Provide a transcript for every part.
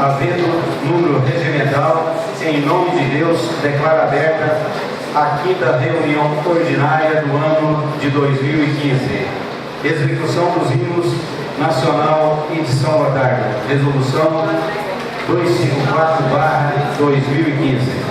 havendo número regimental, em nome de Deus, declaro aberta a 5ª reunião ordinária do ano de 2015. Execução dos hinos nacional e de São Gotardo. Resolução 254/2015.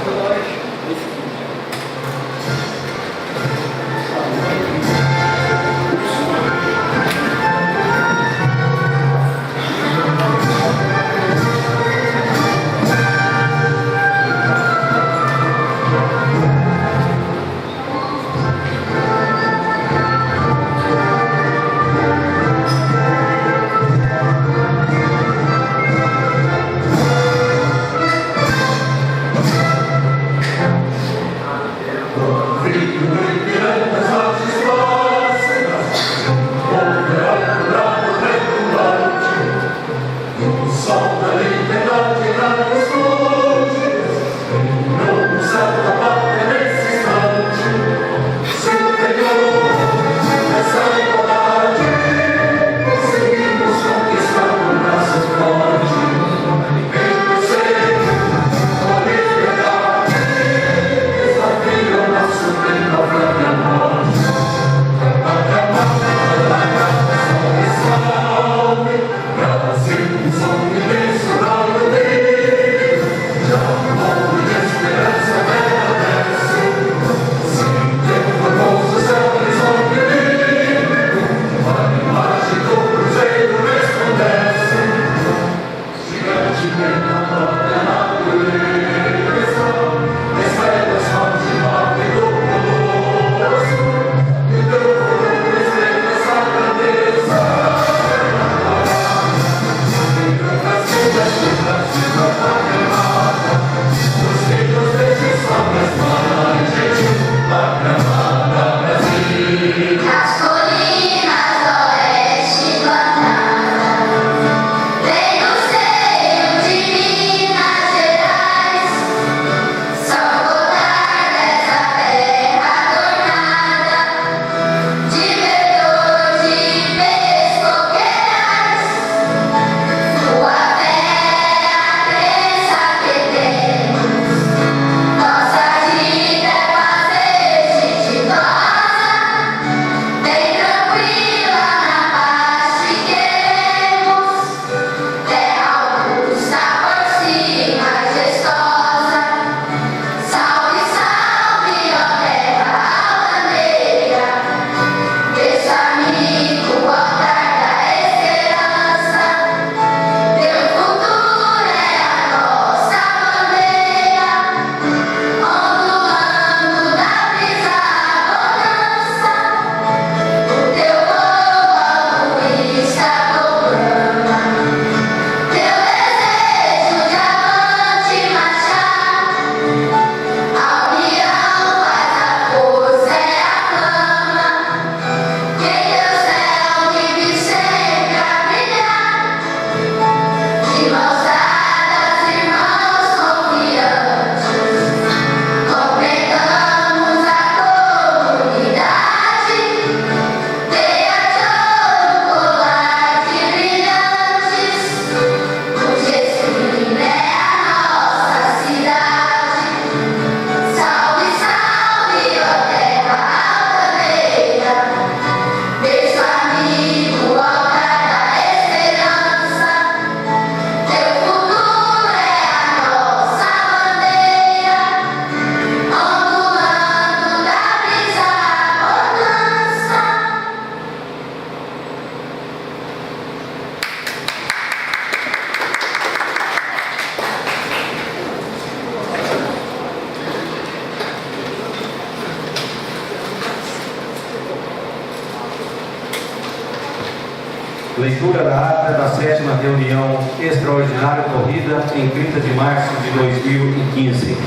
Leitura da ata da 7ª reunião extraordinária ocorrida em 30 de março de 2015.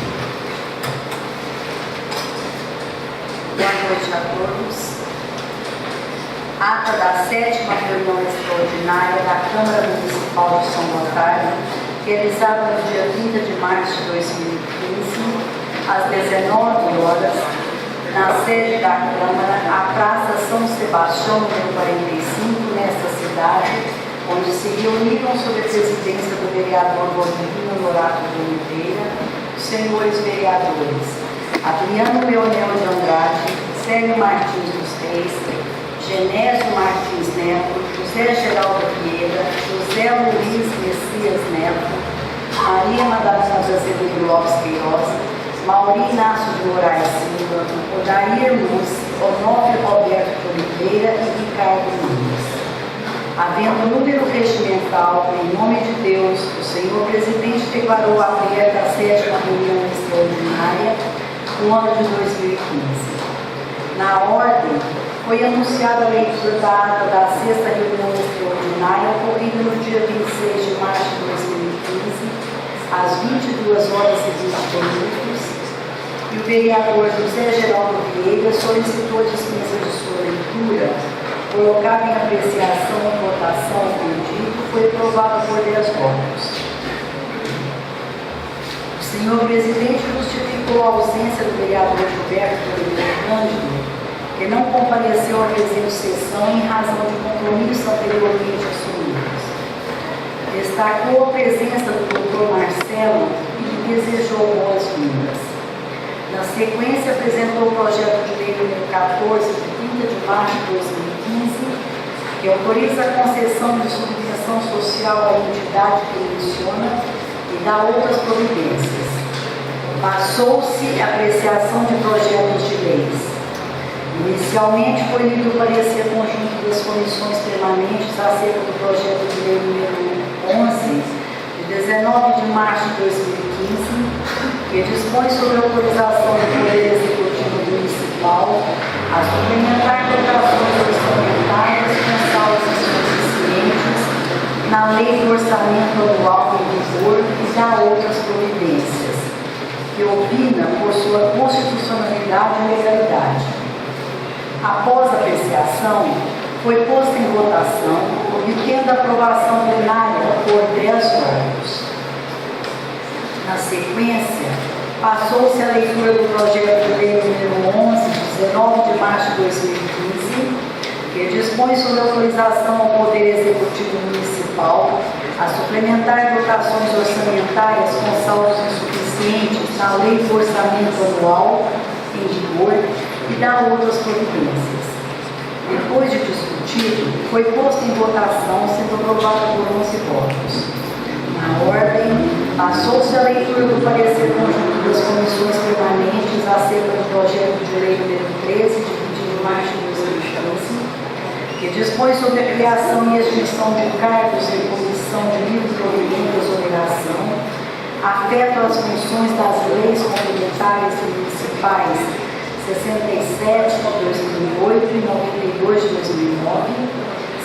Boa noite a todos. Ata da 7ª reunião extraordinária da Câmara Municipal de São Gotardo, realizada no dia 30 de março de 2015, às 19 horas, na sede da Câmara, a Praça São Sebastião, número 45, nesta cidade, onde se reuniram sob a presidência do vereador Rodrigo Norato de Oliveira, os senhores vereadores Adriano Leonel de Andrade, Célio Martins dos Reis, Genésio Martins Neto, José Geraldo Vieira, José Luiz Messias Neto, Maria Madalena Azevedo Lopes Queiroz, Mauri Inácio de Moraes Silva, Odair Luz, Onofre Roberto de Oliveira e Ricardo Nunes. Havendo número regimental, em nome de Deus, o senhor presidente declarou aberta a 7ª reunião extraordinária do ano de 2015. Na ordem, foi anunciada a leitura da ata da 6ª reunião extraordinária ocorrida no dia 26 de março de 2015, às 22h20, e o vereador José Geraldo Vieira solicitou a dispensa de sua leitura, colocado em apreciação e votação o pedido, foi aprovado por 10 votos. O senhor presidente justificou a ausência do vereador Gilberto Oliveira Cândido, que não compareceu à presente sessão em razão de compromissos anteriormente assumidos. Destacou a presença do Dr. Marcelo e lhe desejou boas-vindas. Na sequência, apresentou o projeto de lei número 14, de 30 de março de 2015, que autoriza a concessão de subvenção social à entidade que menciona e dá outras providências. Passou-se a apreciação de projetos de leis. Inicialmente foi lido o parecer conjunto das comissões permanentes acerca do projeto de lei número 11, de 19 de março de 2015, que dispõe sobre a autorização do Poder Executivo Municipal a suplementar dotações orçamentárias com saldos suficientes na Lei do Orçamento Anual em vigor e dá outras providências, que opina por sua constitucionalidade e legalidade. Após a apreciação, foi posta em votação, obtendo a aprovação plenária por 10 votos. Na sequência, passou-se a leitura do projeto de lei número 11, de 19 de março de 2015, que dispõe sobre a autorização ao Poder Executivo Municipal a suplementar dotações orçamentárias com saldos insuficientes na Lei do Orçamento Anual em vigor e dá outras providências. Depois de discutido, foi posto em votação, sendo aprovado por 11 votos. Na ordem, passou-se a leitura do parecer conjunto das comissões permanentes acerca do projeto de lei número 13, de 20 de março de 2015, que dispõe sobre a criação e extinção de cargos em comissão de livre provimento e exoneração, afeto às funções das leis complementares e municipais 67 de 2008 e 92 de 2009,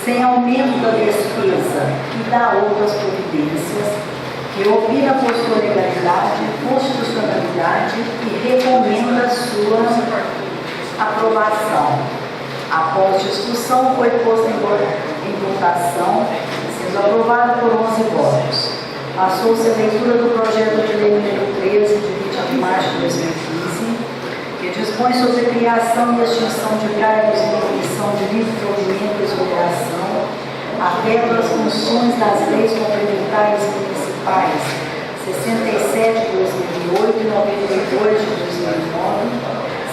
sem aumento da despesa e dá outras providências, que opina por sua legalidade, constitucionalidade e recomenda sua aprovação. Após discussão, foi posta em votação, sendo aprovada por 11 votos. Passou-se a leitura do projeto de lei número 13, de 20 de março de 2015, que dispõe sobre a criação e extinção de cargos em comissão de livre provimento e exoneração, afeto às funções das leis complementares municipais 67 de 2008 e 92 de 2009,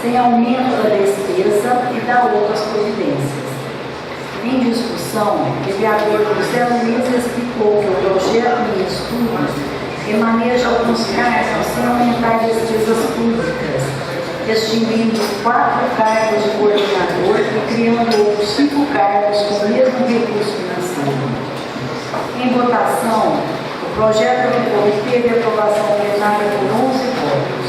sem aumento da despesa e dá outras providências. Em discussão, o vereador José Luiz explicou que o projeto em estudo remaneja alguns cargos sem aumentar despesas públicas, extinguindo 4 cargos de coordenador e criando outros 5 cargos com o mesmo recurso financeiro. Em votação, o projeto obteve aprovação plenária por 11 votos.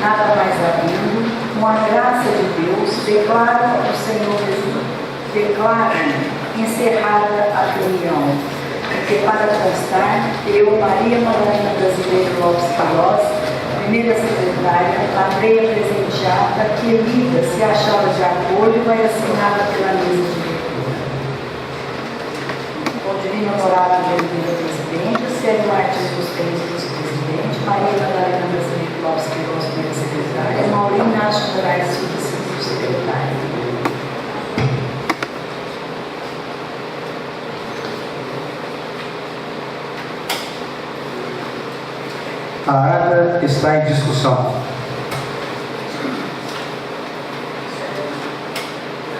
Nada mais havendo, com a graça de Deus, declara o Senhor Jesus. Declara encerrada a reunião, porque para constar, eu, Maria Madalena Brasileiro Lopes Queiroz, primeira secretária, lavei a presente ata, que lida, se achada de acordo, vai assinada pela mesa de leitura. Com o divino honorável de Oliveira Presidente, Célio Martins dos Reis, vice-presidente, Maria Madalena Brasileiro Lopes Queiroz, primeira secretária, Maurinho Inácio de Moraes Silva, segundo secretário. A ata está em discussão.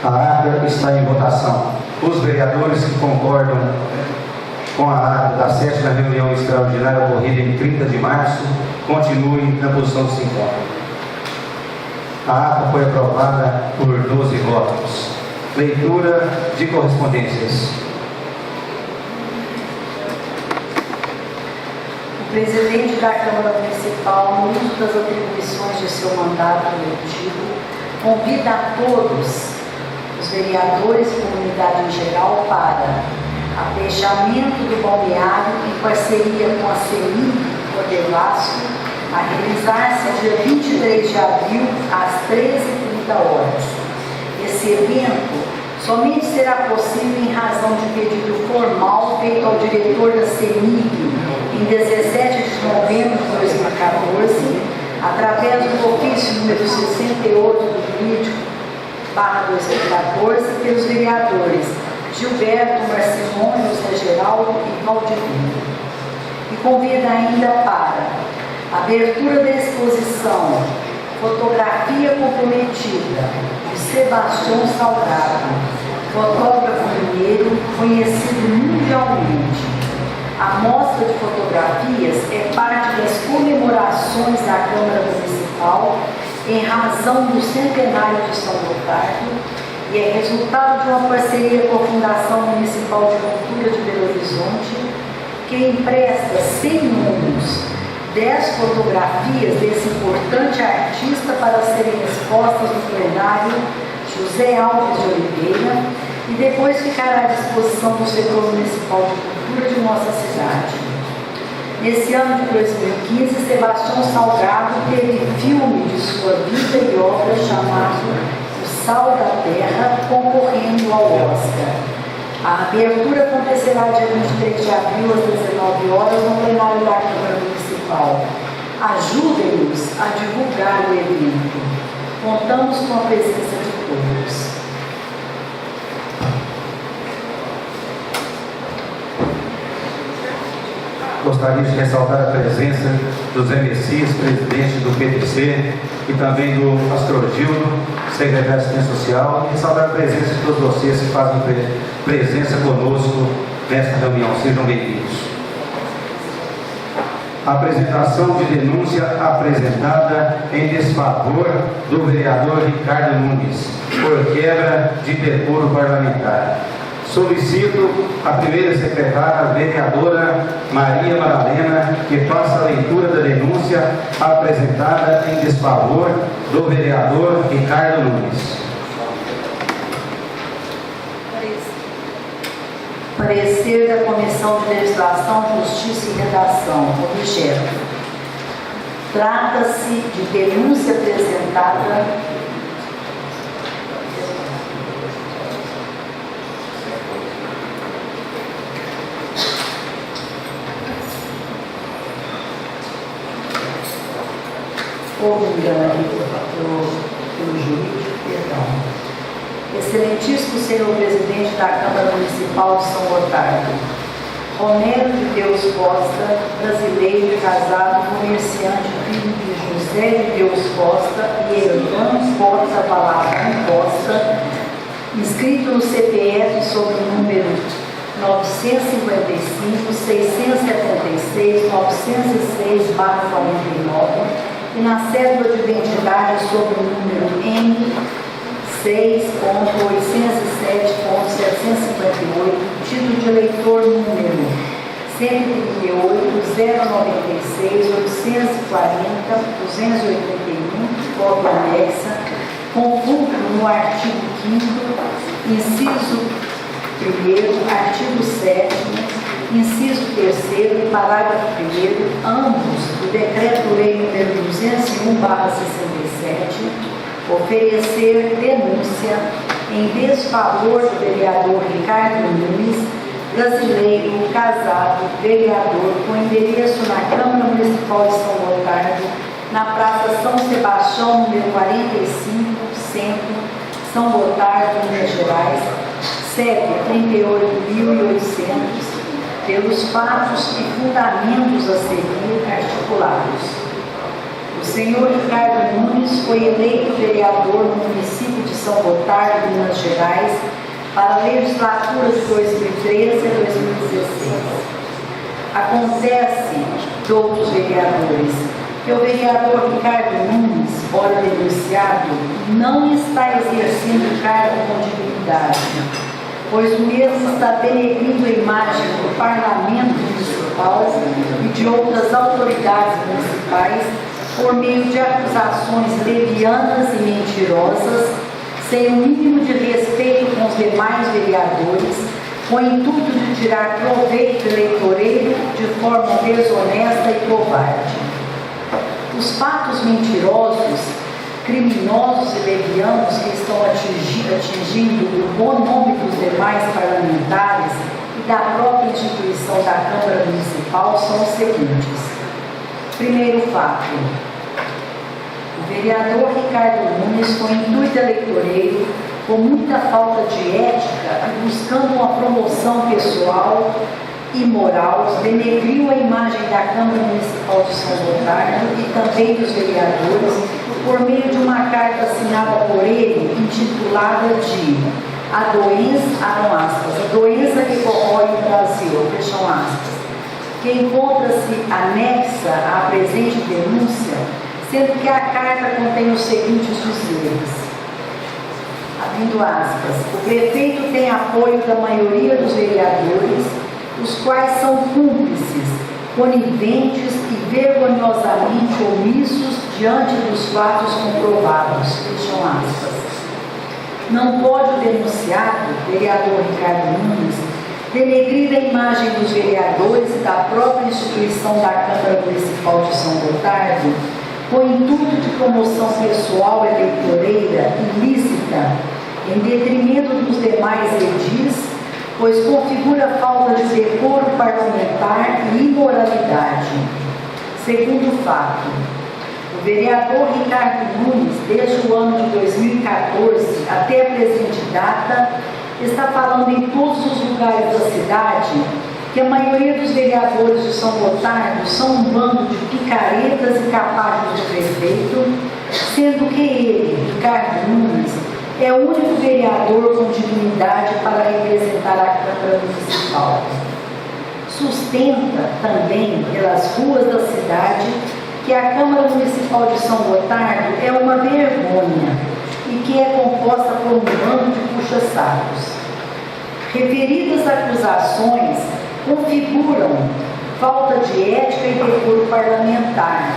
A ata está em votação. Os vereadores que concordam com a ata da 7ª reunião extraordinária ocorrida em 30 de março, continuem na posição que se encontram. A ata foi aprovada por 12 votos. Leitura de correspondências. O presidente da Câmara Municipal, no uso das atribuições de seu mandato eletivo, convida a todos os vereadores e comunidade em geral para apeixamento do balneário em parceria com a CEMIG Cordelácio, a realizar-se dia 23 de abril às 13h30. Esse evento somente será possível em razão de pedido formal feito ao diretor da CEMIG em 17 de novembro de 2014, através do ofício número 68 do jurídico /2014, pelos vereadores Gilberto, Marcimônio, José Geraldo e Valdivino. E convida ainda para abertura da exposição Fotografia Comprometida, de Sebastião Salgado, fotógrafo mineiro conhecido mundialmente. A mostra de fotografias é parte das comemorações da Câmara Municipal em razão do centenário de São Gotardo e é resultado de uma parceria com a Fundação Municipal de Cultura de Belo Horizonte, que empresta sem números 10 fotografias desse importante artista para serem expostas no plenário José Alves de Oliveira e depois ficará à disposição do setor municipal de cultura de nossa cidade. Nesse ano de 2015, Sebastião Salgado teve filme de sua vida e obra chamado O Sal da Terra, concorrendo ao Oscar. A abertura acontecerá dia 23 de abril às 19h no plenário da Câmara Municipal. Ajudem-nos a divulgar o evento. Contamos com a presença de todos. Gostaria de ressaltar a presença do Zé Messias, presidente do PTC, e também do Astrogildo, secretário de Assistência Social, e ressaltar a presença de todos vocês que fazem presença conosco nesta reunião. Sejam bem-vindos. Apresentação de denúncia apresentada em desfavor do vereador Ricardo Nunes, por quebra de decoro parlamentar. Solicito a primeira secretária, a vereadora Maria Madalena, que faça a leitura da denúncia apresentada em desfavor do vereador Ricardo Nunes. Parecer da Comissão de Legislação, Justiça e Redação. Objeto. Trata-se de denúncia apresentada houve um engano pelo jurídico, perdão. Excelentíssimo senhor presidente da Câmara Municipal de São Gotardo, Romero de Deus Costa, brasileiro, casado, comerciante, filho de José de Deus Costa e Hermano Costa Balagão Costa, inscrito no CPF sob o número 955, 676, 906/49, e na cédula de identidade sob o número N6.807.758, título de eleitor número 138.096.840.281, cópia anexa, conjunto no artigo 5º, inciso 1º, artigo 7º, inciso 3º e parágrafo 1º, ambos do Decreto-Lei nº 201/67, oferecer denúncia em desfavor do vereador Ricardo Nunes, brasileiro, casado, vereador, com endereço na Câmara Municipal de São Gotardo, na Praça São Sebastião, número 45, Centro, São Gotardo, Minas Gerais, CEP 38.800, pelos fatos e fundamentos a seguir articulados. O senhor Ricardo Nunes foi eleito vereador no município de São Gotardo, Minas Gerais, para a legislatura de 2013 a 2016. Acontece, outros vereadores, que o vereador Ricardo Nunes, ora denunciado, não está exercendo cargo com dignidade, pois o mesmo está denegrindo a imagem do Parlamento Municipal e de outras autoridades municipais por meio de acusações levianas e mentirosas, sem o mínimo de respeito com os demais vereadores, com o intuito de tirar proveito eleitoreiro de forma desonesta e covarde. Os fatos mentirosos, criminosos e levianos que estão atingindo o bom nome dos demais parlamentares e da própria instituição da Câmara Municipal são os seguintes. Primeiro fato: o vereador Ricardo Nunes, com intuito eleitoreiro, com muita falta de ética e buscando uma promoção pessoal e moral, denegriu a imagem da Câmara Municipal de São Gotardo e também dos vereadores por meio de uma carta assinada por ele, intitulada de a doença que corrói o Brasil, fecham aspas, que encontra-se anexa à presente denúncia, sendo que a carta contém os seguintes dizeres, abrindo aspas: o prefeito tem apoio da maioria dos vereadores, os quais são cúmplices, coniventes e vergonhosamente omissos diante dos fatos comprovados, fecham aspas. Não pode o denunciado, vereador Ricardo Nunes, denegrir a imagem dos vereadores e da própria instituição da Câmara Municipal de São Gotardo, com intuito de promoção pessoal eleitoreira ilícita, em detrimento dos demais edis, pois configura falta de decoro parlamentar e imoralidade. Segundo fato, o vereador Ricardo Nunes, desde o ano de 2014 até a presente data, está falando em todos os lugares da cidade que a maioria dos vereadores de São Gotardo são um bando de picaretas e capazes do prefeito, sendo que ele, Ricardo Nunes, é o único vereador com dignidade para representar a Câmara Municipal. Sustenta também pelas ruas da cidade que a Câmara Municipal de São Gotardo é uma vergonha e que é composta por um bando de puxa-sacos. Referidas acusações configuram falta de ética e decoro parlamentar,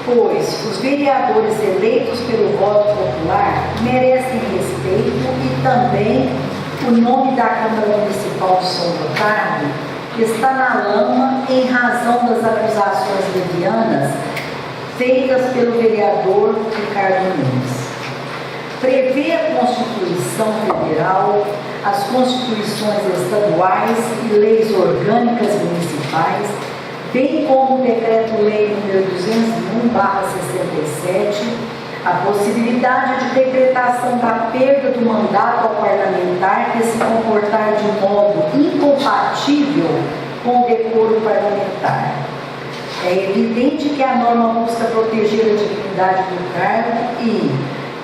pois os vereadores eleitos pelo voto popular merecem respeito e também o nome da Câmara Municipal de São Gotardo está na lama em razão das acusações levianas feitas pelo vereador Ricardo Nunes. Prevê a Constituição Federal, as Constituições estaduais e leis orgânicas municipais, bem como o Decreto-Lei nº 201/67, a possibilidade de decretação da perda do mandato ao parlamentar que se comportar de modo incompatível com o decoro parlamentar. É evidente que a norma busca proteger a dignidade do cargo e,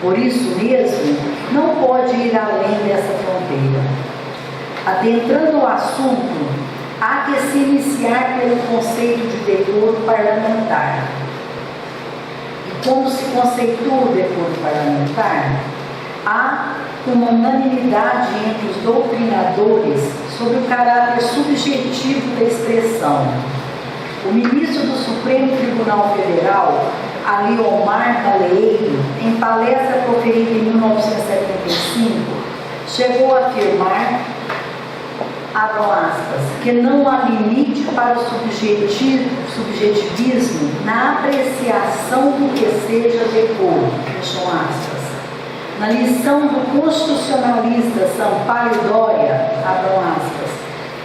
por isso mesmo, não pode ir além dessa fronteira. Adentrando o assunto, há que se iniciar pelo conceito de decoro parlamentar. E como se conceitua o decoro parlamentar? Há uma unanimidade entre os doutrinadores sobre o caráter subjetivo da expressão. O ministro do Supremo Tribunal Federal, Aliomar Baleiro, em palestra proferida em 1975, chegou a afirmar, abram aspas, que não há limite para o subjetivismo na apreciação do que seja decoro, fecham aspas. Na lição do constitucionalista Sampaio Dória, abram aspas,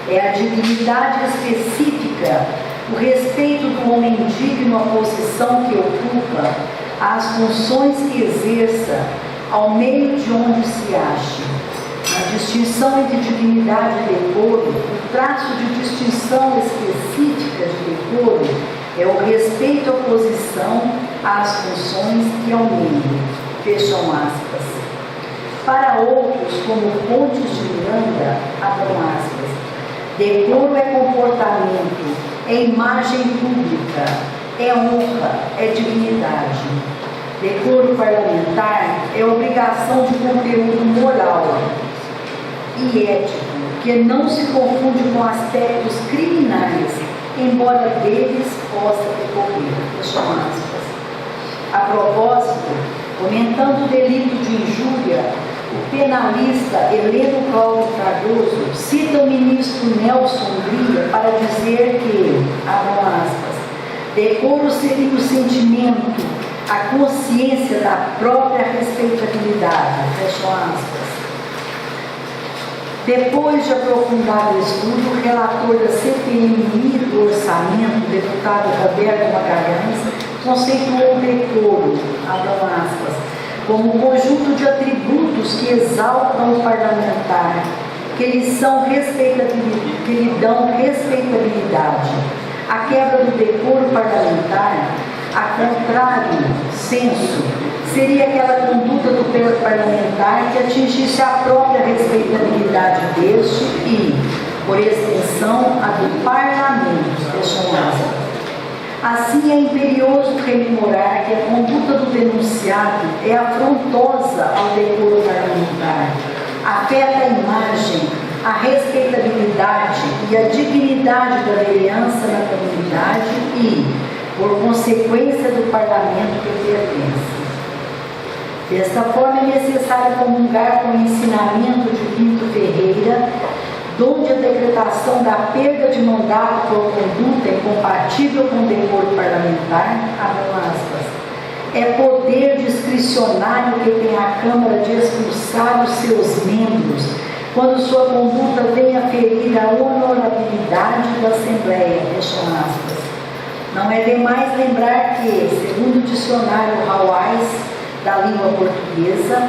é a dignidade específica, o respeito do homem digno à posição que ocupa, às funções que exerça, ao meio de onde se ache. A distinção entre dignidade e decoro, o traço de distinção específica de decoro é o respeito à posição, às funções e ao membro. Fecham aspas. Para outros, como Pontes de Miranda, abram aspas, decoro é comportamento, é imagem pública, é honra, é dignidade. Decoro parlamentar é obrigação de conteúdo moral e ético, que não se confunde com aspectos criminais, embora deles possa decorrer. Fecham aspas. A propósito, comentando o delito de injúria, o penalista Heleno Cláudio Cardoso cita o ministro Nelson Hungria para dizer que, abram aspas, decoro seria o sentimento, a consciência da própria respeitabilidade, fecham aspas. Depois de aprofundado o estudo, o relator da CPMI do Orçamento, deputado Roberto Magalhães, conceituou o decoro, abram aspas, como um conjunto de atributos que exaltam o parlamentar, que lhe dão respeitabilidade. A quebra do decoro parlamentar, a contrário senso, seria aquela conduta do parlamentar que atingisse a própria respeitabilidade deste e, por extensão, a do parlamento. Fecham aspas. Assim, é imperioso rememorar que a conduta do denunciado é afrontosa ao decoro parlamentar, afeta a imagem, a respeitabilidade e a dignidade da vereança na comunidade e, por consequência, do parlamento que pertence. Desta forma, é necessário comungar com o ensinamento de Pinto Ferreira, donde a decretação da perda de mandato por conduta incompatível com o decoro parlamentar, abram aspas, é poder discricionário que tem a Câmara de expulsar os seus membros quando sua conduta venha ferir a honorabilidade da Assembleia, fecham aspas. Não é demais lembrar que, segundo o dicionário Hawais da língua portuguesa,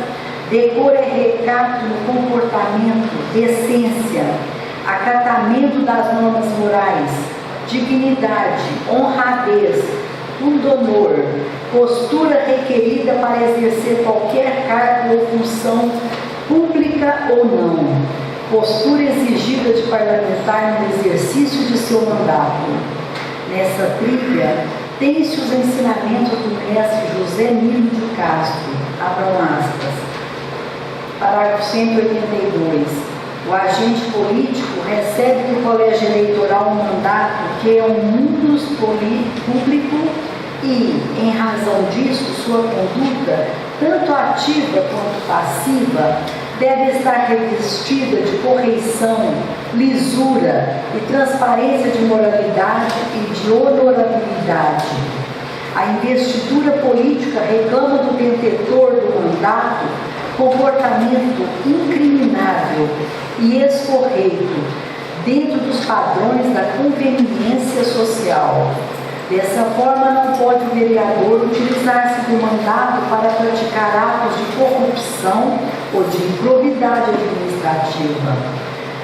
decoro é recato no comportamento, decência, acatamento das normas morais, dignidade, honradez, pundonor, postura requerida para exercer qualquer cargo ou função pública ou não, postura exigida de parlamentar no exercício de seu mandato. Nessa trilha, tem-se os ensinamentos do mestre José Nilo de Castro, abram aspas. Parágrafo 182. O agente político recebe do colégio eleitoral um mandato que é um mundus público e, em razão disso, sua conduta, tanto ativa quanto passiva, deve estar revestida de correição, lisura e transparência de moralidade e de honorabilidade. A investidura política reclama do detentor do mandato comportamento incriminável e escorreito dentro dos padrões da conveniência social. Dessa forma, não pode o vereador utilizar-se do mandato para praticar atos de corrupção ou de improbidade administrativa.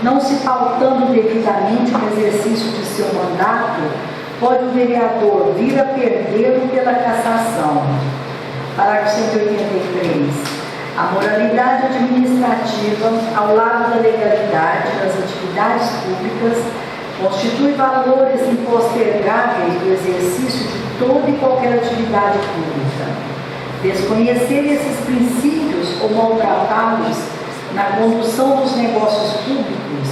Não se pautando devidamente no exercício de seu mandato, pode o vereador vir a perdê-lo pela cassação. Parágrafo 183. A moralidade administrativa, ao lado da legalidade das atividades públicas, constitui valores impostergáveis do exercício de toda e qualquer atividade pública. Desconhecer esses princípios ou maltratá-los na condução dos negócios públicos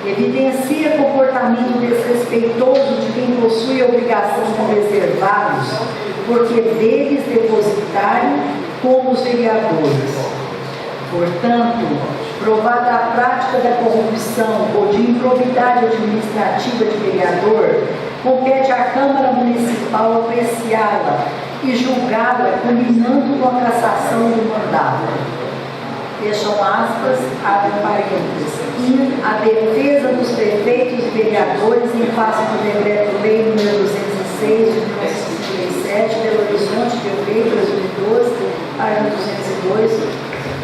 evidencia comportamento desrespeitoso de quem possui a obrigação de preservá-los, porque deles depositário como os vereadores. Portanto, provada a prática da corrupção ou de improbidade administrativa de vereador, compete à Câmara Municipal apreciá-la e julgá-la, culminando com a cassação do mandato. Fecham aspas, abrem parênteses. E a defesa dos prefeitos e vereadores em face do Decreto-Lei nº 206 de 1957, Belo Horizonte, de fevereiro de 2012, página 202,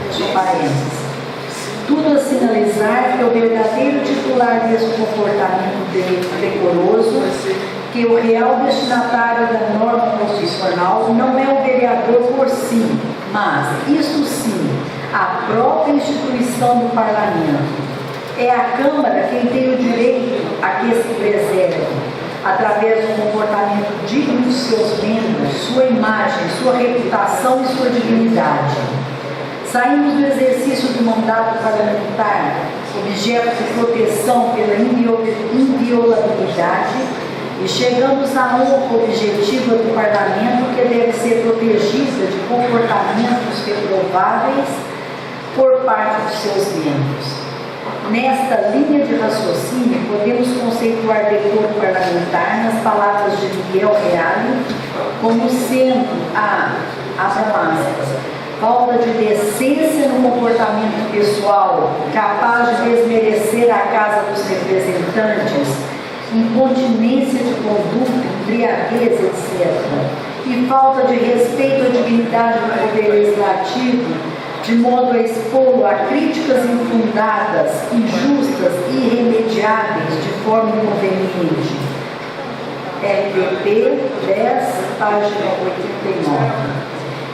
fecham parênteses. Tudo assim sinalizar que o verdadeiro titular desse comportamento decoroso, que o real destinatário da norma constitucional não é o vereador por si, mas, isto sim, a própria instituição do parlamento. É a Câmara quem tem o direito a que se preserve, através do comportamento digno de seus membros, sua imagem, sua reputação e sua dignidade. Saímos do exercício do mandato parlamentar, objeto de proteção pela inviolabilidade, e chegamos à honra objetiva do parlamento, que deve ser protegida de comportamentos reprováveis por parte de seus membros. Nesta linha de raciocínio, podemos conceituar decoro parlamentar nas palavras de Miguel Reale como sendo abram aspas, falta de decência no comportamento pessoal, capaz de desmerecer a casa dos representantes, incontinência de conduta, embriaguez, etc. E falta de respeito à dignidade do poder legislativo, de modo a expô-lo a críticas infundadas, injustas e irremediáveis de forma inconveniente. RDP 10, página 89.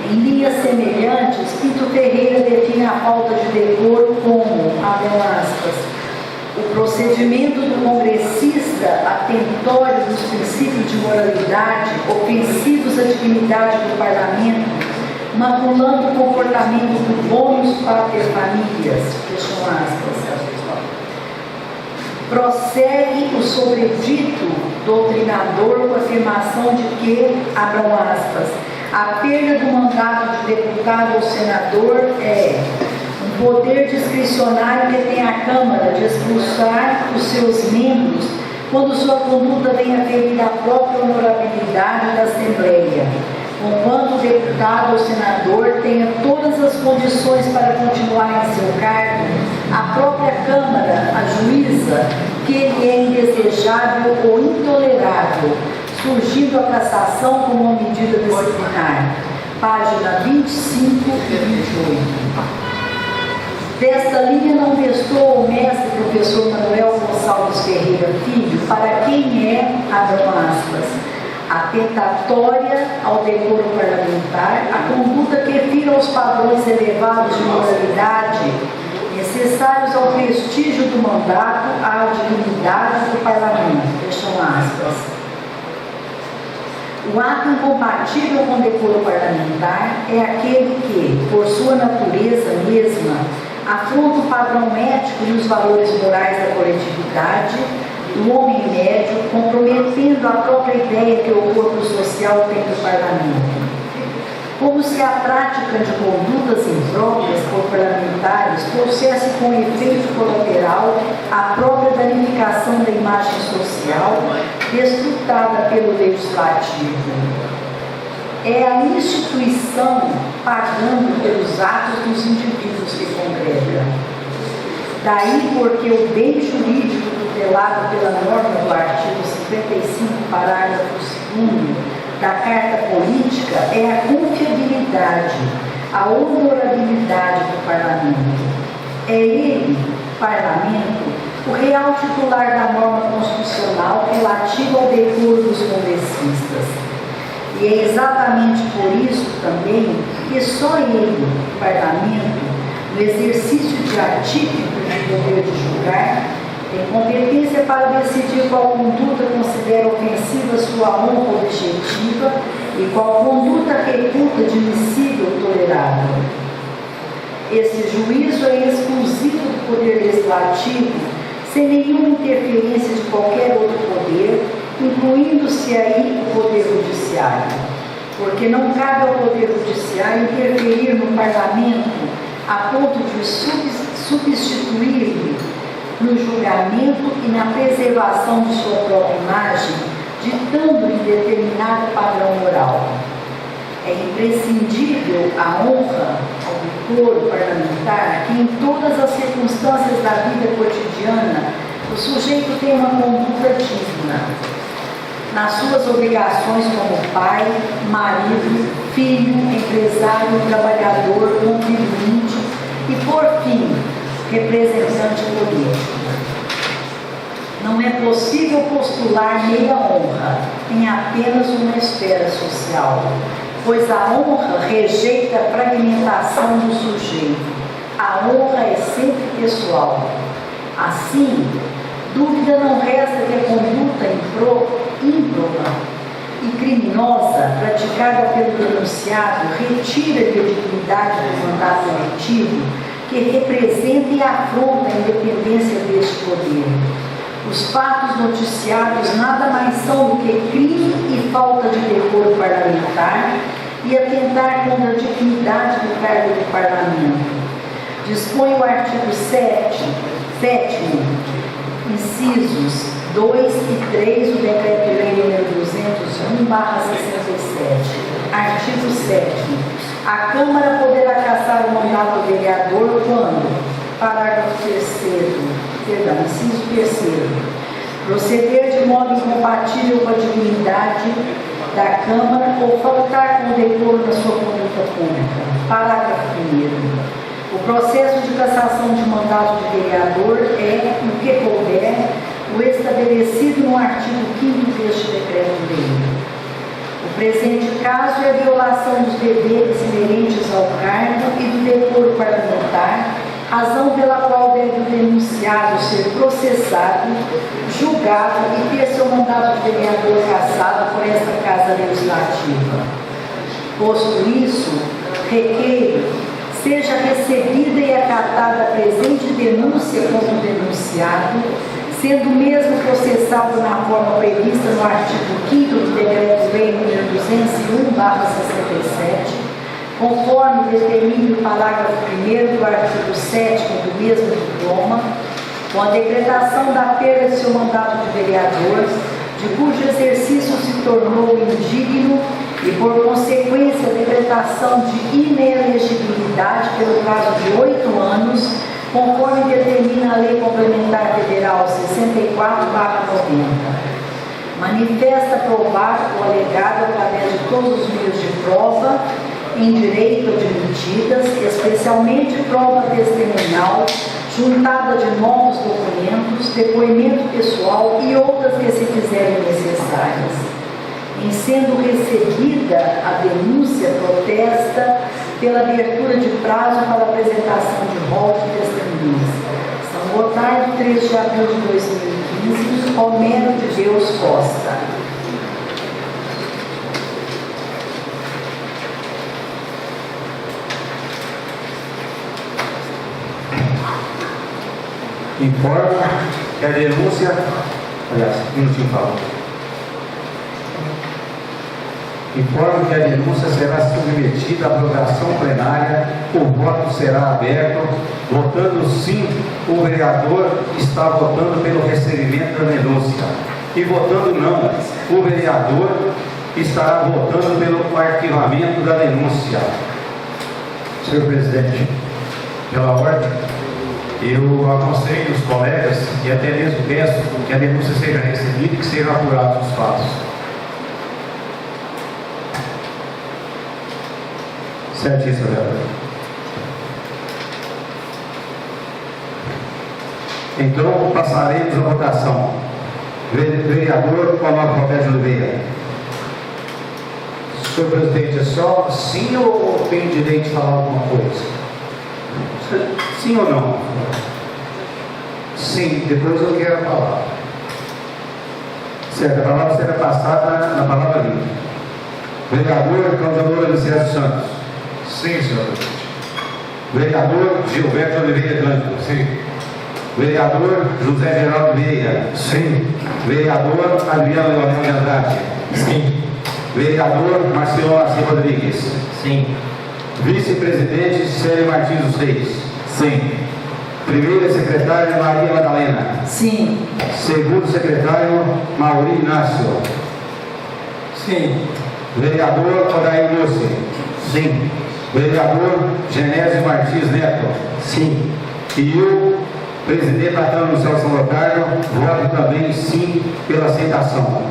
Em linhas semelhantes, Pinto Ferreira define a falta de decoro como, abre aspas, o procedimento do congressista atentório dos princípios de moralidade, ofensivos à dignidade do parlamento, maculando o comportamento do bônus pater familias, fecham aspas. Prossegue o sobredito doutrinador com a afirmação de que, abram aspas, a perda do mandato de deputado ou senador é um poder discricionário que tem a Câmara de expulsar os seus membros quando sua conduta venha ferir a própria honorabilidade da Assembleia, enquanto o deputado ou senador tenha todas as condições para continuar em seu cargo, a própria Câmara ajuiza que ele é indesejável ou intolerável, surgindo a cassação como uma medida disciplinar. Página 25 e 28. Desta linha não restou o mestre professor Manuel Gonçalves Ferreira Filho, para quem é, abram aspas, atentatória ao decoro parlamentar, a conduta que fira aos padrões elevados de moralidade necessários ao prestígio do mandato, à dignidade do parlamento. Fecham aspas. O ato incompatível com o decoro parlamentar é aquele que, por sua natureza mesma, afronta o padrão ético e os valores morais da coletividade, do homem médio, comprometendo a própria ideia que o corpo social tem do parlamento. Como se a prática de condutas impróprias por parlamentares trouxesse com efeito colateral a própria danificação da imagem social, desfrutada pelo legislativo. É a instituição pagando pelos atos dos indivíduos que congrega. Daí porque o bem jurídico tutelado pela norma do artigo 55, parágrafo 2º, da Carta Política é a confiabilidade, a honorabilidade do parlamento. É ele, parlamento, o real titular da norma constitucional relativa ao decoro dos congressistas. E é exatamente por isso também que só ele, parlamento, no exercício de atípico de poder de julgar, tem competência para decidir qual conduta considera ofensiva sua honra objetiva e qual conduta reputa admissível ou tolerável. Esse juízo é exclusivo do poder legislativo, sem nenhuma interferência de qualquer outro poder, incluindo-se aí o poder judiciário, porque não cabe ao poder judiciário interferir no parlamento a ponto de substituir-lhe no julgamento e na preservação de sua própria imagem, ditando-lhe determinado padrão moral. É imprescindível a honra ao decoro parlamentar que em todas as circunstâncias da vida cotidiana o sujeito tem uma conduta digna, nas suas obrigações como pai, marido, filho, empresário, trabalhador, contribuinte e, por fim, representante político. Não é possível postular meia honra em apenas uma esfera social, pois a honra rejeita a fragmentação do sujeito. A honra é sempre pessoal. Assim, dúvida não resta que a conduta ímproba e criminosa praticada pelo denunciado retira a legitimidade do mandato eletivo que representa e afronta a independência deste poder. Os fatos noticiados nada mais são do que crime e falta de decoro parlamentar e atentar contra a dignidade do cargo do parlamento. Dispõe o artigo 7º, incisos 2 e 3 do Decreto-Lei nº 201/67. Artigo 7º. A Câmara poderá cassar o mandato do vereador quando, parágrafo 3º, inciso 3º, proceder de modo incompatível com a dignidade da Câmara ou faltar com o decoro na sua conduta pública. Parágrafo 1º. O processo de cassação de mandato de vereador é, no que couber, o estabelecido no artigo 5º deste decreto-lei. O presente caso é a violação dos deveres inerentes ao cargo e do decoro parlamentar, razão pela qual deve o denunciado ser processado, julgado e ter seu mandato de vereador cassado por esta Casa Legislativa. Posto isso, requeiro seja recebida e acatada a presente denúncia contra o denunciado, sendo mesmo processado na forma prevista no artigo 5º do Decreto-Lei nº 201/67, conforme determine o parágrafo 1º do artigo 7º do mesmo diploma, com a decretação da perda de seu mandato de vereador, de cujo exercício se tornou indigno e, por consequência, a decretação de inelegibilidade pelo prazo de 8 anos, conforme determina a Lei Complementar Federal 64/90. Manifesta provar o alegado através de todos os meios de prova em direito admitidas, especialmente prova testemunhal, juntada de novos documentos, depoimento pessoal e outras que se fizerem necessárias. Em sendo recebida a denúncia, protesta pela abertura de prazo para apresentação de rol de testemunhas. São Gotardo, 3 de abril de 2015, Romero de Deus Costa. Informo que a denúncia, aliás, minutinho fala. Informo que a denúncia será submetida à aprovação plenária, o voto será aberto, votando sim, o vereador está votando pelo recebimento da denúncia, e votando não, o vereador estará votando pelo arquivamento da denúncia. Senhor presidente, pela ordem, eu aconselho os colegas e até mesmo peço que a denúncia seja recebida e que sejam apurados os fatos. Certíssimo, vereador. Então, passaremos a votação. Vereador Olavo Roberto Oliveira. Senhor presidente, é só sim ou tem direito de falar alguma coisa? Sim ou não? Sim, depois eu quero falar. Certo, a palavra será passada na palavra livre. Vereador Claudio Alicerce Santos. Sim, senhor presidente. Vereador Gilberto Oliveira Cândido. Sim. Vereador José Geraldo Vieira. Sim. Vereador Adriano Leonel de Andrade. Sim. Vereador Marcelo Assis Rodrigues. Sim. Vice-presidente Célio Martins dos Reis. Sim. Primeira secretária Maria Madalena. Sim. Segundo secretário Mauri Inácio. Sim. Vereador Odair Lúcio. Sim. Vereador Genésio Martins Neto. Sim. E eu, presidente da Câmara do Céu São Gotardo, voto também sim pela aceitação.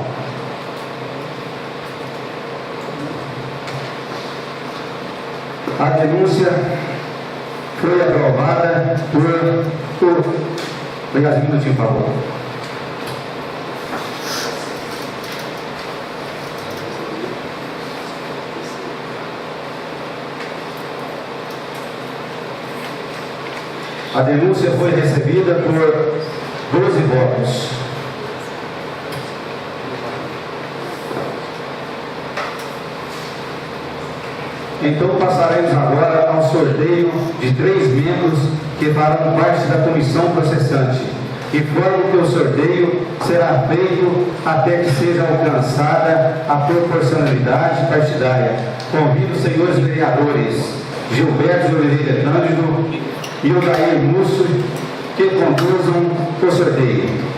A denúncia foi aprovada por... Obrigado, um minutinho, por favor. A denúncia foi recebida por 12 votos. Então passaremos agora ao sorteio de 3 membros que farão parte da comissão processante. Informo que o sorteio será feito até que seja alcançada a proporcionalidade partidária. Convido os senhores vereadores Gilberto de Oliveira Cândido e o Daí Múcio que conduzam o sorteio.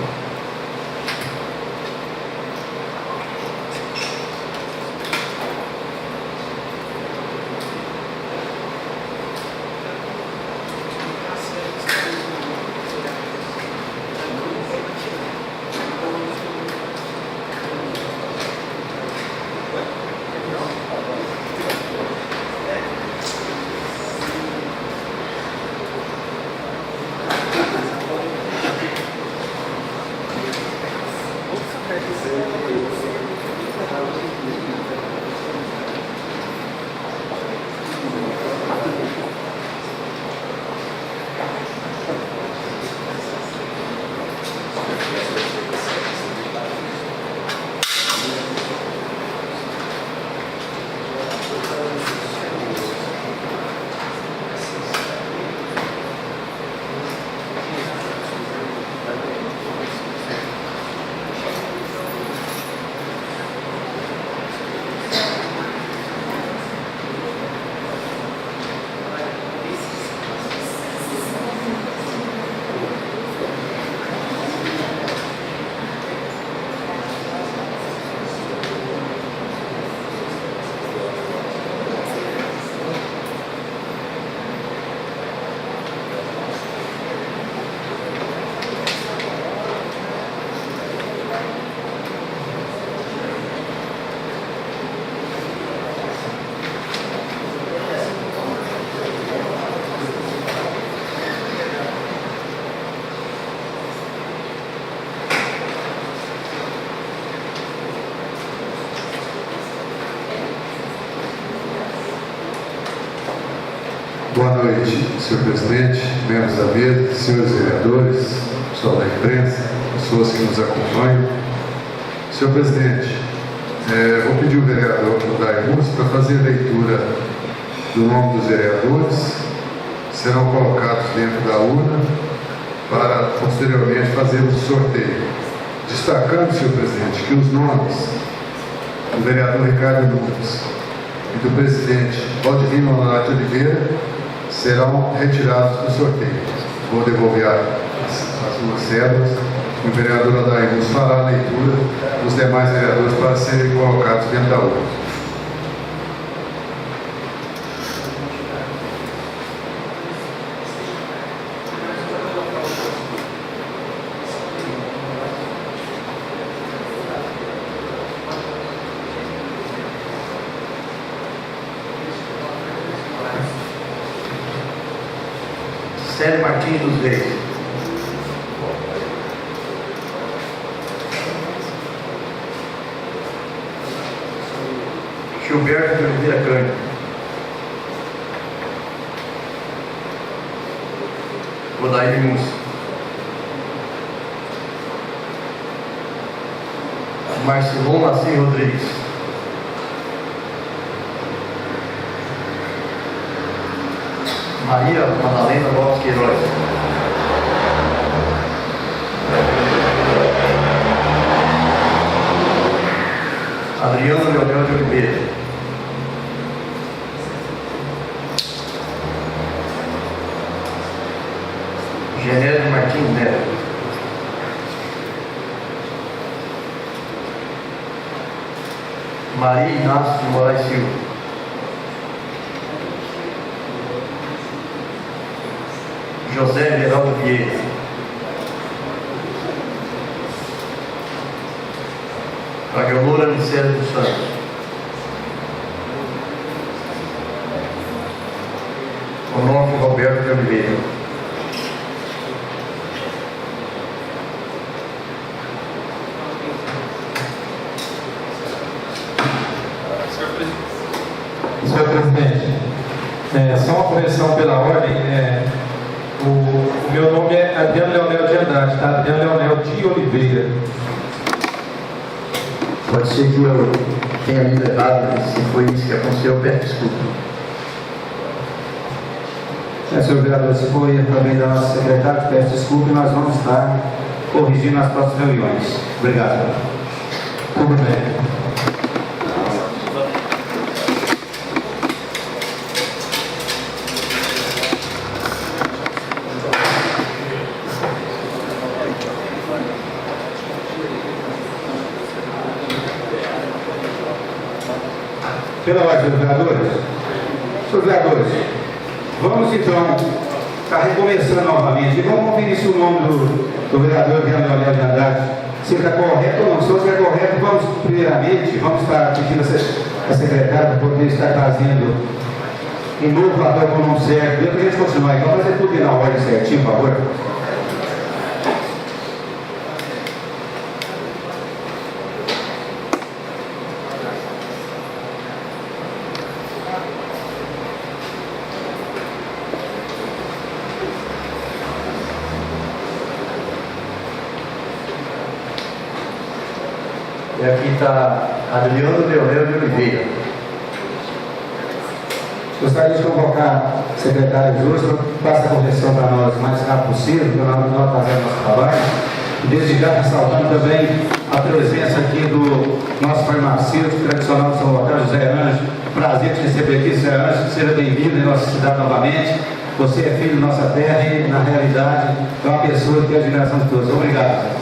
Boa noite, senhor presidente, membros da mesa, senhores vereadores, pessoal da imprensa, pessoas que nos acompanham. Senhor presidente, vou pedir o vereador Daí Múcio para fazer a leitura do nome dos vereadores, serão colocados dentro da urna para posteriormente fazermos o sorteio. Destacando, senhor presidente, que os nomes do vereador Ricardo Nunes e do presidente Valdivino Honorato Oliveira serão retirados do sorteio. Vou devolver as duas cédulas e o vereador Daí Múcio fará a leitura dos demais vereadores para serem colocados dentro da urna. Célio Martins dos Reis. Gilberto de Oliveira Cândido. Odair Múcio. Marcilon Nassim Rodrigues. Maria Madalena Lopes Queiroz. Adriano Leonel de Oliveira. Genésio Martins Neto. Maria Inácio de Moraes Silva. José Geraldo Vieira. Aguilora Nicélio dos Santos. Onofre Roberto de Oliveira. Senhor presidente, só uma correção pela ordem. O meu nome é Adriano Leonel de Andrade, tá? Adriano Leonel de Oliveira. Pode ser que eu tenha lido errado, mas se foi isso que aconteceu, eu peço desculpa. Senhor vereador, se foi também da nossa secretária, peço desculpa e nós vamos estar corrigindo nas próximas reuniões. Obrigado. Tudo bem. Pela ordem dos vereadores, senhores vereadores, vamos então estar recomeçando novamente e vamos conferir se o nome do vereador Adriano Leonel de Andrade se está correto ou não. Se estiver correto, vamos primeiramente, vamos estar pedindo a secretária para poder estar trazendo um novo relatório com o nome certo. Depois a gente continuar, então fazer tudo na ordem certinho, por favor. E aqui está Adriano Leonel de Oliveira. Gostaria de convocar a secretária Justa para faça a correção para nós o mais rápido possível, para nós fazermos nosso trabalho. E desde já ressaltando também a presença aqui do nosso farmacêutico tradicional de São Gonçalo, José Anjo. Prazer te receber aqui, José Anjo. Seja bem-vindo em nossa cidade novamente. Você é filho da nossa terra e, na realidade, é uma pessoa que tem a admiração de todos. Obrigado.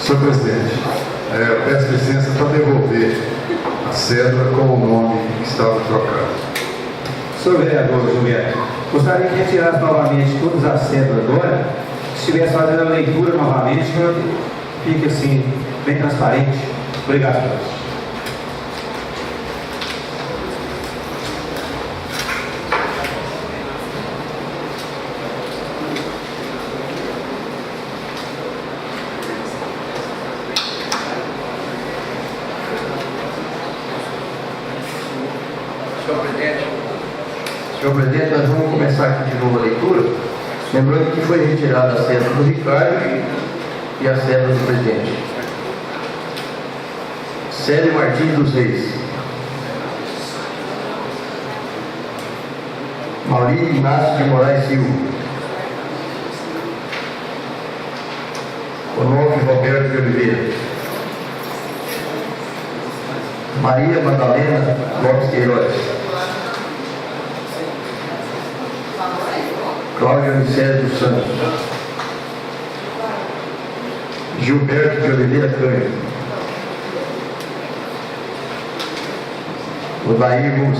Senhor presidente, eu peço licença para devolver a cédula com o nome que estava trocado. Senhor vereador Gilberto, gostaria que retirasse novamente todas as cédulas agora, se estivesse fazendo a leitura novamente, fique assim, bem transparente. Obrigado. Senhor presidente, nós vamos começar aqui de novo a leitura, lembrando que foi retirada a cédula do Ricardo e a cédula do presidente. Célio Martins dos Reis. Maurício Inácio de Moraes Silva. Onofre Roberto de Oliveira. Maria Madalena Lopes Queiroz. Cláudia Micélio dos Santos. Gilberto de Oliveira Cândido. Odair Luz.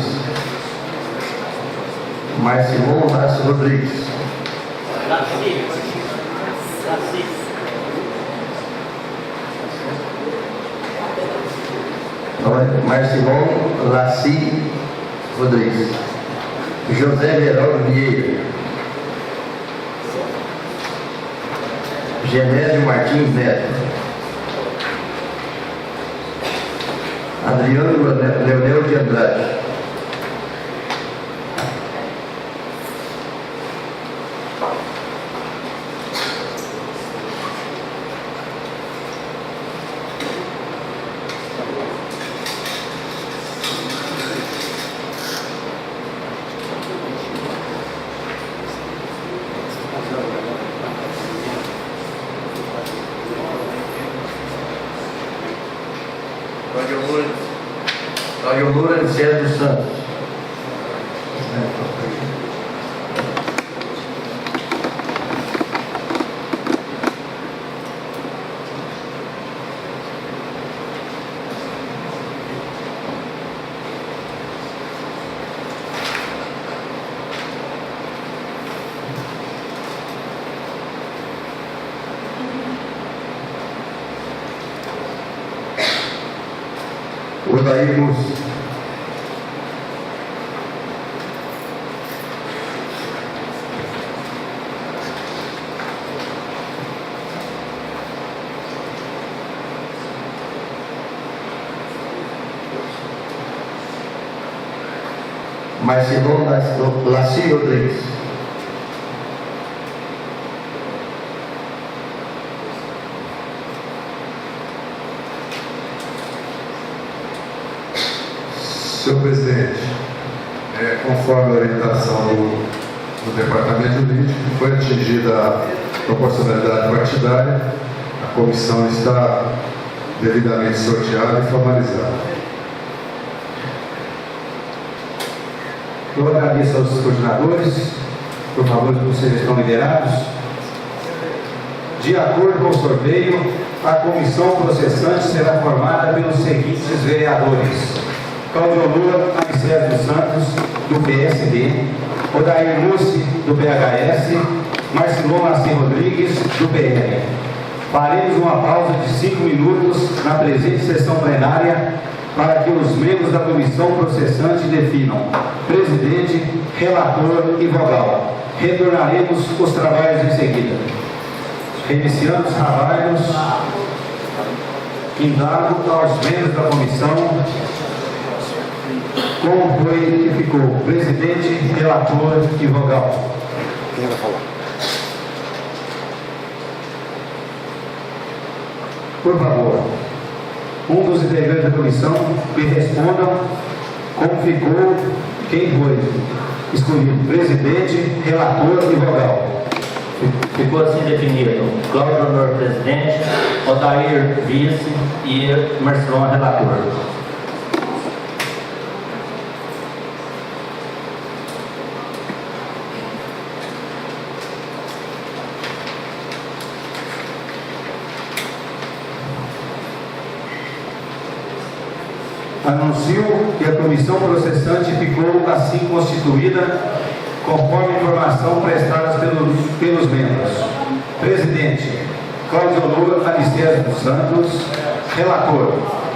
Marcilon Lasso Rodrigues. Marcilon Laci Rodrigues. José Geraldo Vieira. Genésio Martins Neto. Adriano Leonel de Andrade. Cláudio Loura de César dos Santos. Odair Luz. Marcilon Laci Rodrigues. Senhor presidente, conforme a orientação do Departamento Jurídico, foi atingida a proporcionalidade partidária, a comissão está devidamente sorteada e formalizada. Eu agradeço aos coordenadores, por favor, que vocês estão liberados. De acordo com o sorteio, a comissão processante será formada pelos seguintes vereadores: Cláudio Lula Anicésio dos Santos, do PSD, Odair Mussi, do PHS, Marcilon Laci Rodrigues, do PL. Faremos uma pausa de 5 minutos na presente sessão plenária para que os membros da comissão processante definam presidente, relator e vogal. Retornaremos os trabalhos em seguida. Reiniciando os trabalhos, indago aos membros da comissão como foi que ficou presidente, relator e vogal. Quem vai falar? Por favor, um dos integrantes da comissão me respondam como ficou, quem foi escolhido presidente, relator e vogal. Ficou assim definido: Cláudio Honor presidente, Odair vice e Marcilon relator. Anuncio que a comissão processante ficou assim constituída, conforme informação prestada pelos membros. Presidente, Cláudio Lula Anicésio dos Santos. Relator,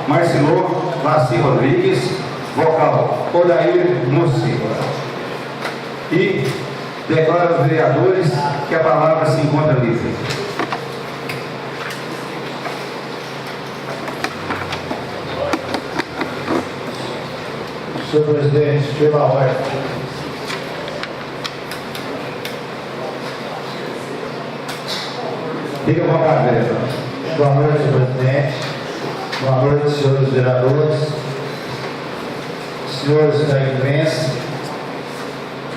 Marcilon Laci Rodrigues. Vocal, Odair Mussi. E declaro aos vereadores que a palavra se encontra livre. Senhor presidente, pela ordem. Fique à vontade, vereador. Boa noite, presidente. Boa noite, senhores vereadores, senhores da imprensa,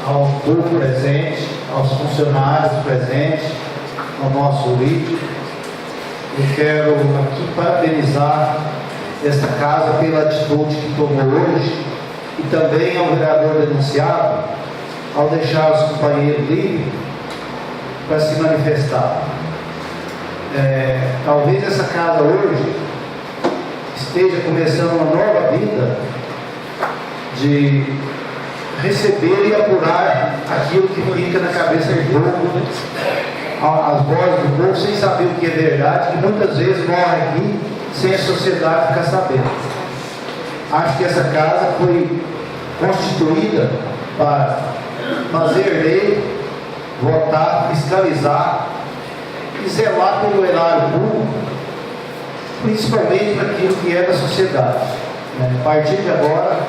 ao público presente, aos funcionários presentes, ao nosso líder. Eu quero aqui parabenizar esta casa pela atitude que tomou hoje e também ao vereador denunciado ao deixar os companheiros livres para se manifestar. Talvez essa casa hoje esteja começando uma nova vida de receber e apurar aquilo que fica na cabeça do povo, as vozes do povo, sem saber o que é verdade, que muitas vezes morre aqui sem a sociedade ficar sabendo. Acho que essa casa foi constituída para fazer lei, votar, fiscalizar e zelar pelo erário público, principalmente para aquilo que é da sociedade. A partir de agora,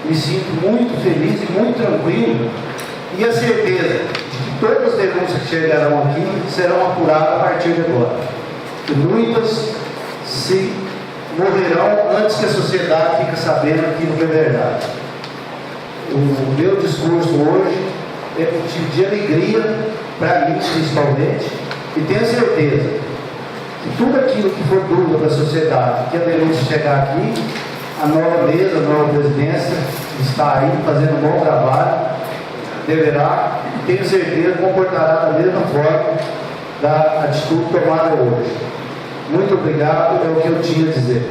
me sinto muito feliz e muito tranquilo, e a certeza de que todas as denúncias que chegarão aqui serão apuradas a partir de agora. E muitas se morrerão antes que a sociedade fique sabendo aquilo que é verdade. O meu discurso hoje é motivo de alegria para mim, principalmente, e tenho certeza que tudo aquilo que for dúvida da sociedade, que a denúncia chegar aqui, a nova mesa, a nova presidência está aí fazendo um bom trabalho, deverá, tenho certeza, comportará da mesma forma da atitude tomada hoje. Muito obrigado, é o que eu tinha a dizer.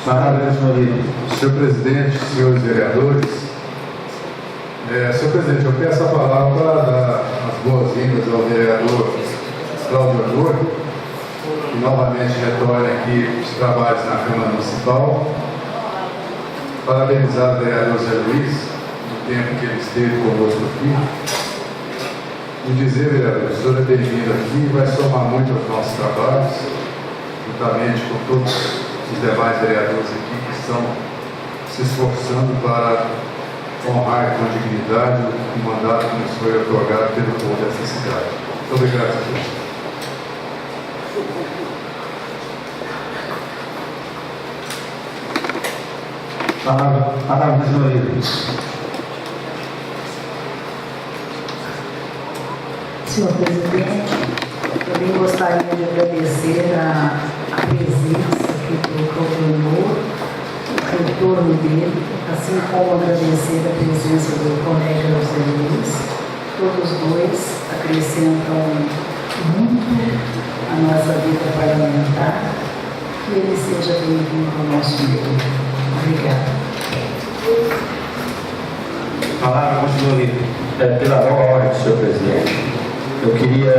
Palavra, senhor líder. Senhor presidente, senhores vereadores, senhor presidente, eu peço a palavra para dar as boas-vindas ao vereador Cláudio Honor, que novamente retorna aqui os trabalhos na Câmara Municipal. Parabenizar o vereador Zé Luiz, no tempo que ele esteve conosco aqui. E dizer, vereador, o senhor é bem-vindo aqui e vai somar muito aos nossos trabalhos, juntamente com todos os demais vereadores aqui que estão se esforçando para honrar com dignidade o mandato que nos foi otorgado pelo povo dessa cidade. Muito obrigado, senhor. Palavra do senhor líder. Senhor presidente, eu também gostaria de agradecer a presença aqui do procurador, o retorno dele, assim como agradecer a presença do colega José Luiz. Todos dois acrescentam muito a nossa vida parlamentar. Que ele seja bem-vindo ao nosso meio. Obrigada. Palavra do senhor líder. Pela nova ordem, senhor presidente, eu queria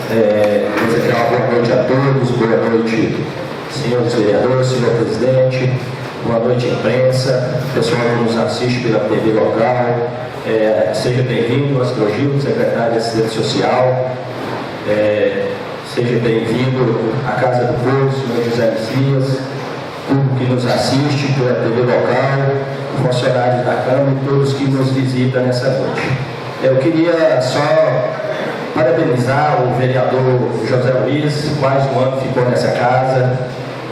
desejar uma boa noite a todos, boa noite, senhores vereadores, senhor presidente, boa noite, imprensa, pessoal que nos assiste pela TV local, seja bem-vindo, Astro Gil, secretário de Assistência Social, seja bem-vindo à Casa do Povo, senhor José Messias, público que nos assiste pela TV local, funcionários da Câmara e todos que nos visitam nessa noite. Eu queria só parabenizar o vereador José Luiz, mais um ano ficou nessa casa,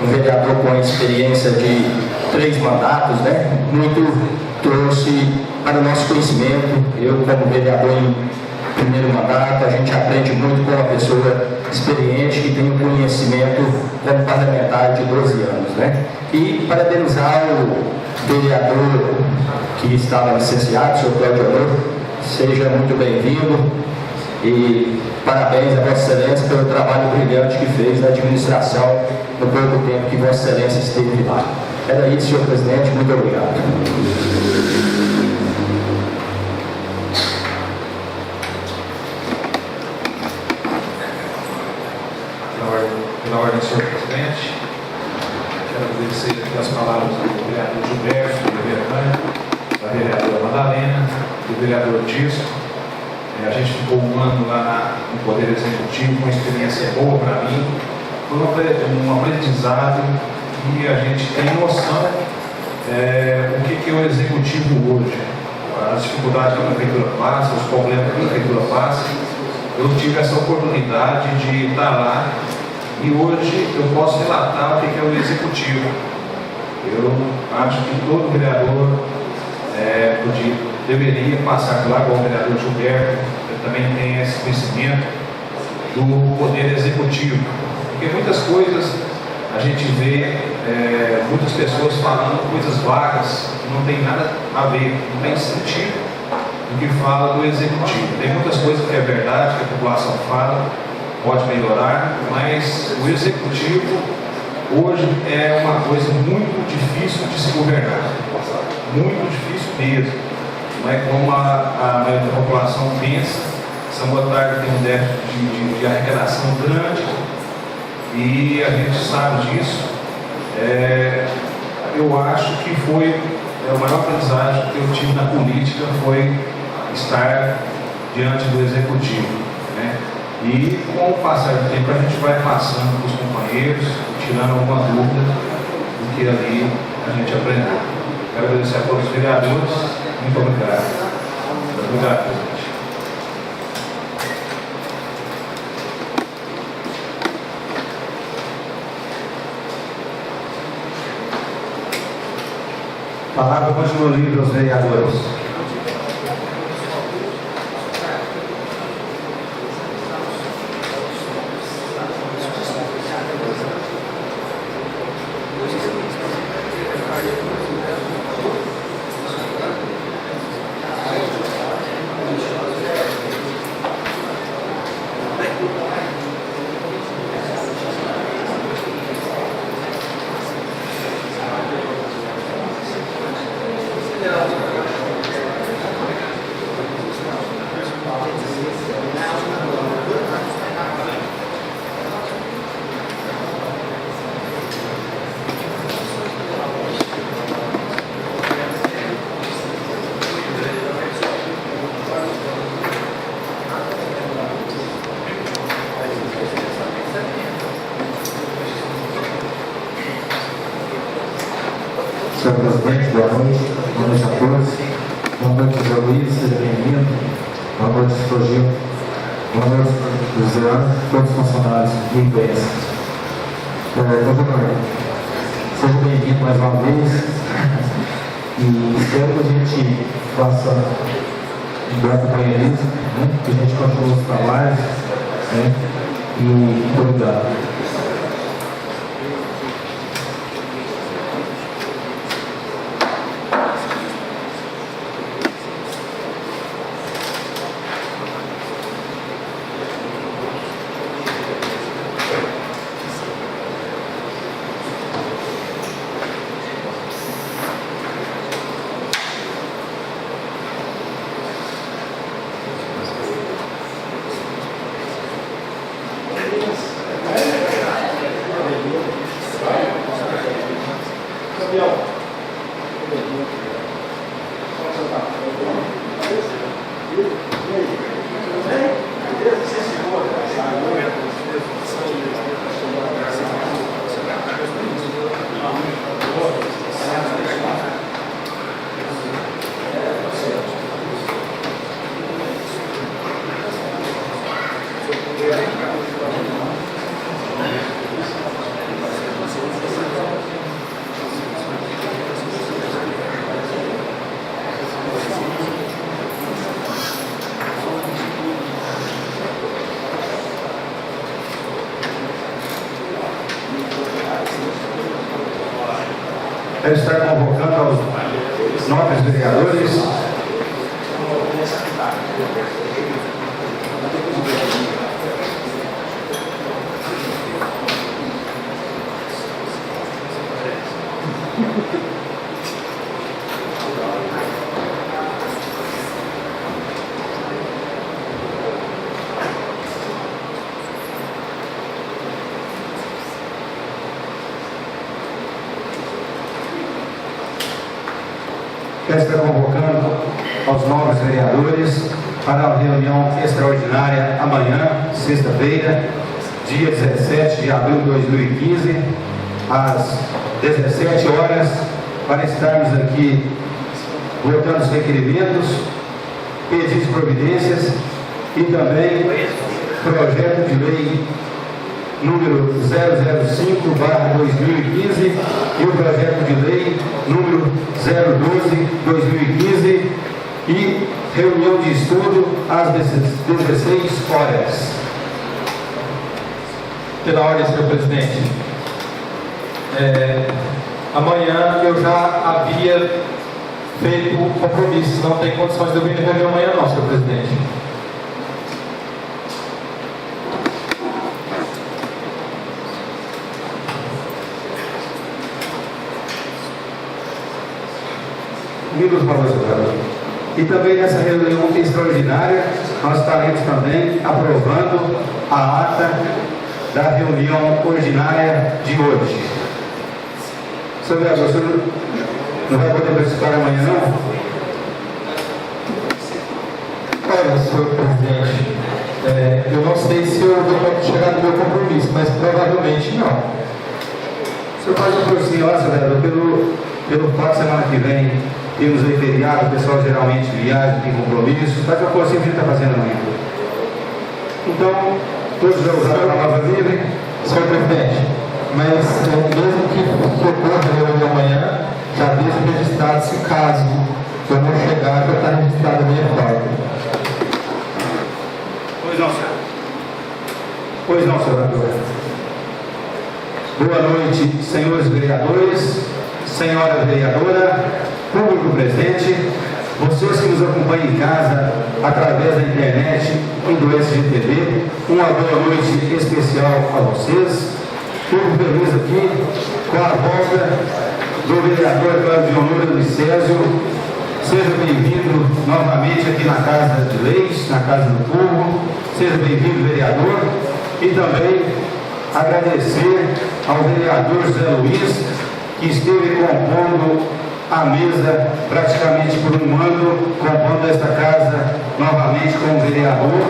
um vereador com a experiência de 3 mandatos, né? Muito trouxe para o nosso conhecimento. Eu, como vereador em primeiro mandato, a gente aprende muito com uma pessoa experiente que tem um conhecimento como parlamentar de 12 anos, né? E parabenizar o vereador que estava licenciado, o senhor Cláudio Honor, seja muito bem-vindo e parabéns a Vossa Excelência pelo trabalho brilhante que fez na administração no pouco tempo que Vossa Excelência esteve lá. Era isso, senhor presidente, muito obrigado. Pela ordem, senhor presidente, quero agradecer aqui as palavras do vereador Gilberto, do vereador, da vereadora Madalena, do vereador Disco. A gente ficou um ano lá no Poder Executivo, uma experiência boa para mim, foi um aprendizado e a gente tem noção o que é o Executivo hoje, as dificuldades que a Prefeitura passa, os problemas que a Prefeitura eu tive essa oportunidade de estar lá e hoje eu posso relatar o que é o executivo. Eu acho que todo vereador deveria passar por lá, igual o vereador Gilberto, eu também tenho esse conhecimento do poder executivo, porque muitas coisas a gente vê muitas pessoas falando coisas vagas que não tem nada a ver, não tem sentido do que fala do executivo. Tem muitas coisas que é verdade, que a população fala, pode melhorar, mas o executivo hoje é uma coisa muito difícil de se governar, muito difícil mesmo. Não é como a maioria da população pensa. São Gotardo tem um déficit de arrecadação grande e a gente sabe disso. Eu acho que foi a maior aprendizagem que eu tive na política foi estar diante do executivo, né? E com o passar do tempo a gente vai passando para os companheiros, tirando alguma dúvida do que ali a gente aprendeu. Quero agradecer a todos os vereadores. Muito obrigado. Obrigado, presidente. A palavra continua livre aos vereadores. Senhor presidente, boa noite a todos. Boa noite, José Luiz, seja bem-vindo. Boa noite, Flogil. Boa noite, José Ana, todos os funcionários de imprensa. Seja bem-vindo mais uma vez e espero que a gente faça um bom companheirismo, né? Que a gente continue os trabalhos, né? E muito obrigado. Quero estar convocando aos nobres vereadores. Quero estar convocando aos nobres vereadores para a reunião extraordinária amanhã, sexta-feira, dia 17 de abril de 2015, às 17 horas, para estarmos aqui votando os requerimentos, pedidos de providências e também projeto de lei número 005/2015 e o projeto de lei número 012/2015 e reunião de estudo às 16 horas. Pela ordem, senhor presidente. Amanhã eu já havia feito o compromisso, não tem condições de eu vir na reunião amanhã não, senhor presidente. E também nessa reunião extraordinária, nós estaremos também aprovando a ata da reunião ordinária de hoje. Senhor vereador, você não vai poder participar amanhã, não? Olha, senhor presidente, eu não sei se eu vou chegar no meu compromisso, mas provavelmente não. O senhor faz um cursinho lá, senhor vereador, pelo fato de semana que vem temos aí feriado, o pessoal geralmente viaja, tem compromisso, faz uma cursinho que a gente está fazendo amanhã. Então, todos já usaram a palavra livre. Senhor presidente, mas mesmo que ocorra a reunião amanhã, já deixo registrado se caso eu não chegar, já está registrado a minha falta. Pois não, senhor. Pois não, senhor vereador. Boa noite, senhores vereadores, senhora vereadora, público presente, vocês que nos acompanham em casa, através da internet e do SGTV, uma boa noite especial a vocês. Fico feliz aqui com a volta do vereador Cláudio Dionora Luiz Césio. Seja bem-vindo novamente aqui na Casa de Leis, na Casa do Povo. Seja bem-vindo, vereador. E também agradecer ao vereador José Luiz, que esteve compondo a mesa praticamente por um ano, compondo esta casa novamente como vereador.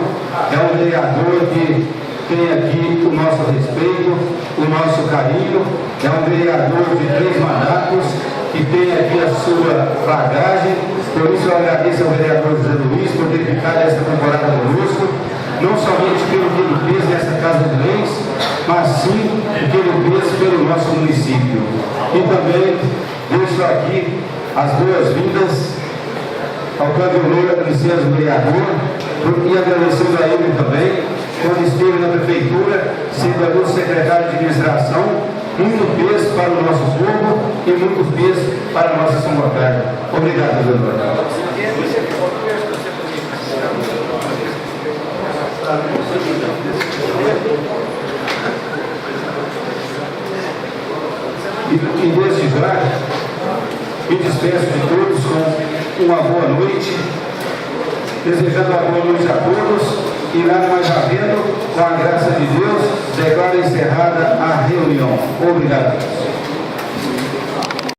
É um vereador que tem aqui o nosso respeito, o nosso carinho. É um vereador de 3 mandatos que tem aqui a sua bagagem. Por isso eu agradeço ao vereador José Luiz por ter ficado essa temporada conosco, não somente pelo que ele fez nessa Casa de Leis, mas sim o que ele fez pelo nosso município. E também deixo aqui as boas-vindas ao Cláudio Dionora Luiz Césio, vereador, e agradecendo a ele também, quando esteve na prefeitura, sendo ali o secretário de administração, muito peso para o nosso povo e muito peso para a nossa São Gotardo. Obrigado, vereador. E desde já, me despeço de todos com uma boa noite, desejando uma boa noite a todos, e nada mais havendo, com a graça de Deus, declaro encerrada a reunião. Obrigado.